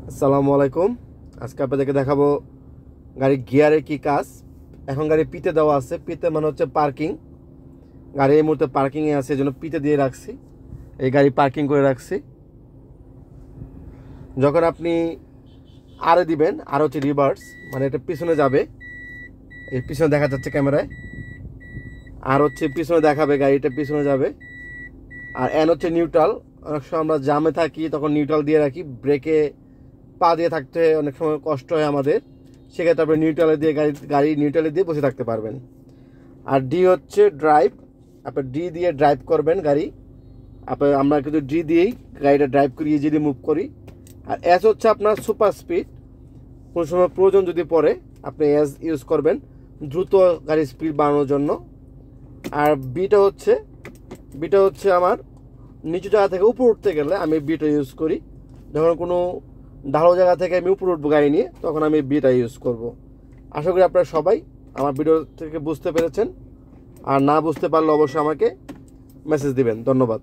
আসসালামু আলাইকুম। আজকে আপনাদেরকে দেখাবো গাড়ির গিয়ারের কি কাজ। এখন গাড়ি পিতে দেওয়া আছে, পিতে মানে হচ্ছে পার্কিং। গাড়ি এই মুহূর্তে পার্কিংয়ে আছে, এই জন্য পিতে দিয়ে রাখছি, এই গাড়ি পার্কিং করে রাখছি। যখন আপনি আরে দিবেন, আর হচ্ছে রিভার্স, মানে এটা পিছনে যাবে, এই পিছনে দেখা যাচ্ছে ক্যামেরায়, আর হচ্ছে পিছনে দেখাবে গাড়িটা পিছনে যাবে। আর এন হচ্ছে নিউট্রাল। অনেক সময় আমরা জামে থাকি, তখন নিউট্রাল দিয়ে রাখি, ব্রেকে পা দিয়ে থাকতে অনেক সময় কষ্ট হয় আমাদের, সেক্ষেত্রে আপনি নিউট্রালে দিয়ে গাড়ি নিউট্রালে দিয়ে বসে থাকতে পারবেন। আর ডি হচ্ছে ড্রাইভ, আপনি ডি দিয়ে ড্রাইভ করবেন গাড়ি। আমরা কিন্তু ডি দিয়েই গাড়িটা ড্রাইভ করি, ইজিলি মুভ করি। আর এস হচ্ছে আপনার সুপার স্পিড, কোনো সময় প্রয়োজন যদি পড়ে আপনি এস ইউজ করবেন দ্রুত গাড়ির স্পিড বাড়ানোর জন্য। আর বিটা হচ্ছে আমার নিচু জায়গা থেকে উপর উঠতে গেলে আমি বিটা ইউজ করি। যখন কোনো ঢালো জায়গা থেকে আমি উপরে উঠবো গাড়ি নিয়ে, তখন আমি বিটা ইউজ করব। আশা করি আপনারা সবাই আমার ভিডিও থেকে বুঝতে পেরেছেন। আর না বুঝতে পারলে অবশ্যই আমাকে মেসেজ দিবেন। ধন্যবাদ।